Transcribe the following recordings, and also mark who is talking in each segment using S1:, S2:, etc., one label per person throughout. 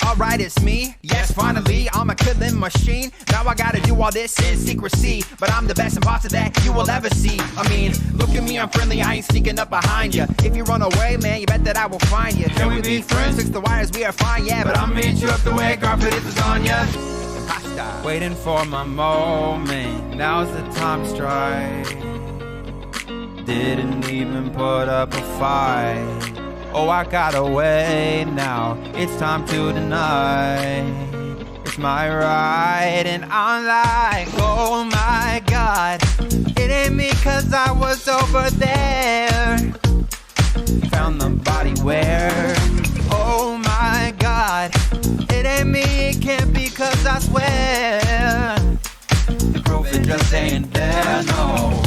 S1: Alright, it's me. Yes, finally, I'm a killing machine. Now I gotta do all this in secrecy, but I'm the best imposter that you will ever see. I mean, look at me, I'm friendly, I ain't sneaking up behind you. If you run away, man, you bet that I will find you. Can we be friends? Fix the wires, we are fine, yeah, but I'm meet you up the way carpet is lasagna.
S2: Waiting for my moment, now's the time to strike. Didn't even put up a fight. Oh, I got away now, it's time to deny. It's my right, and I'm like, oh my God, it ain't me cause I was over there. Found the body where, oh my God, it ain't me, it can't be cause I swear the proof it just ain't there, no.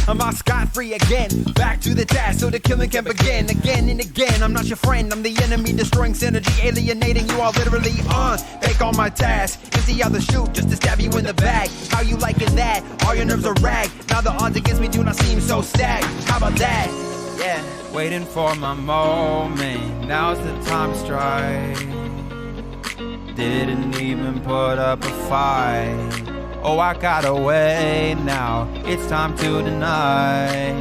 S1: I'm out scot-free again, back to the task so the killing can begin. Again and again, I'm not your friend, I'm the enemy, destroying synergy, alienating you all literally fake on my task, empty out the chute just to stab you in the back. How you liking that? All your nerves are rag, now the odds against me do not seem so stacked. How about that? Yeah.
S2: Waiting for my moment, now's the time to strike. Didn't even put up a fight. Oh, I got away now, it's time to deny.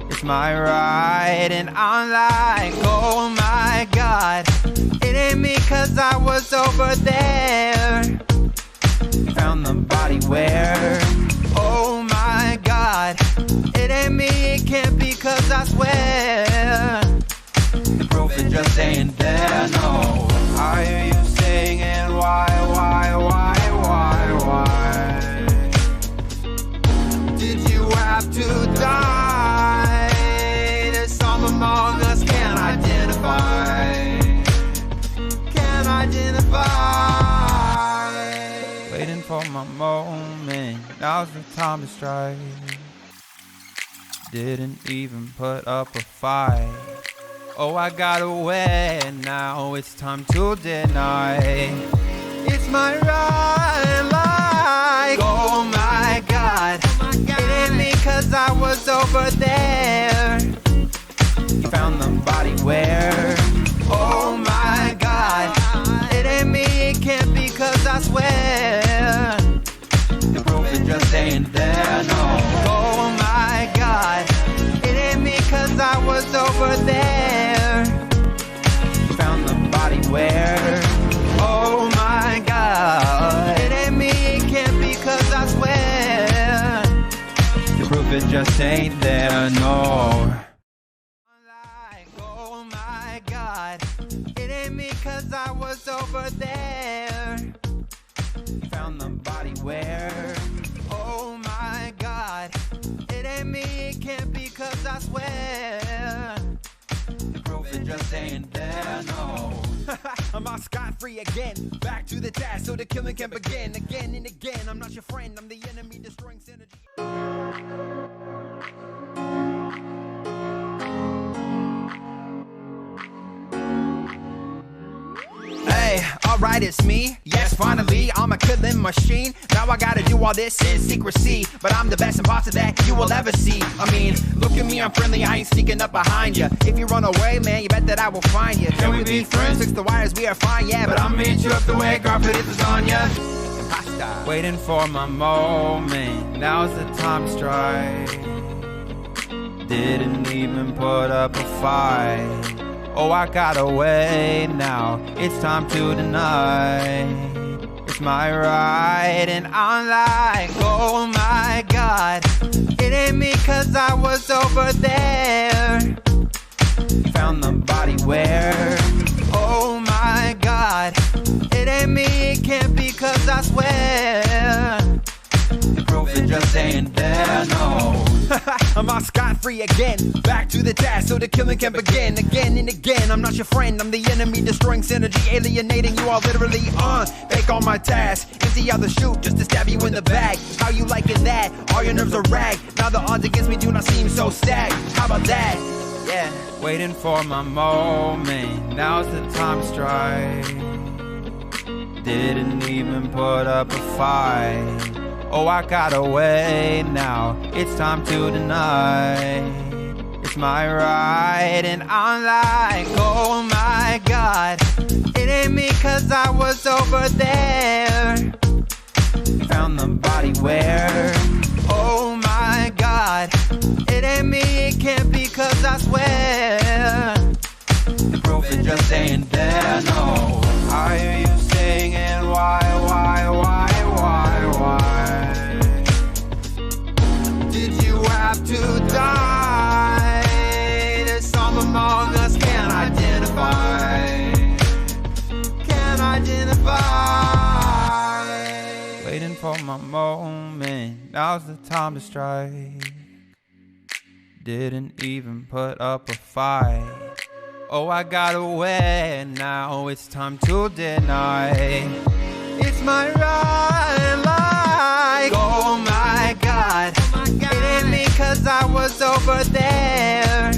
S2: It's my right, and I'm like, oh my God, it ain't me cause I was over there. Found the body where, oh my God, it ain't me, it can't be cause I swear the proof it just ain't there, no. I hear you singing, why? Did you have to die? There's some among us can't identify. Waiting for my moment, now's the time to strike. Didn't even put up a fight. Oh, I got away, now it's time to deny. It's my right, like, oh my God, it ain't me cause I was over there. You found the body where, oh my God, it ain't me, it can't be cause I swear the proof it just ain't there, no. Oh my God, it ain't me cause I was over there. Found the body where, oh my God, it ain't me, it can't be cause I swear the proof it just ain't there, no. Like, oh my God, it ain't me cause I was over there. Found the body where, oh my God, it ain't me, it can't be cause I swear the proof it just ain't there, no.
S1: I'm out scot-free again, back to the task so the killing can begin. Again and again, I'm not your friend, I'm the enemy, destroying synergy. Hey, alright, it's me. Yes, finally, I'm a killing machine. Now I gotta do all this in secrecy, but I'm the best imposter that you will ever see. I mean, look at me, I'm friendly, I ain't sneaking up behind you. If you run away, man, you bet that I will find you. Can we be friends? Fix the wires, we are fine, yeah, but I'm meet you up the way carpet is lasagna.
S2: Waiting for my moment, now's the time to strike. Didn't even put up a fight. Oh, I got away now, it's time to deny. It's my right, and I'm like, oh my God, it ain't me cause I was over there. Found the body where, oh my God, it ain't me, it can't be cause I swear the proof it just ain't there, no.
S1: I'm out scot-free again, back to the task so the killing can begin. Again and again, I'm not your friend, I'm the enemy, destroying synergy, alienating you all literally fake on my task, empty out the chute just to stab you in the back. How you liking that? All your nerves are rag, now the odds against me do not seem so stacked. How about that? Yeah.
S2: Waiting for my moment, now's the time to strike. Didn't even put up a fight. Oh, I got away now. It's time to deny. It's my right, and I'm like, oh my God, it ain't me 'cause I was over there. Found the body where? Oh my God, it ain't me, it can't be 'cause I swear the proof it just ain't there, no. I hear you singing, why? Did you have to die? There's some among us can't identify. Waiting for my moment, now's the time to strike. Didn't even put up a fight. Oh, I got away, now it's time to deny. It's my right, like, oh my God, it ain't me 'cause I was over there.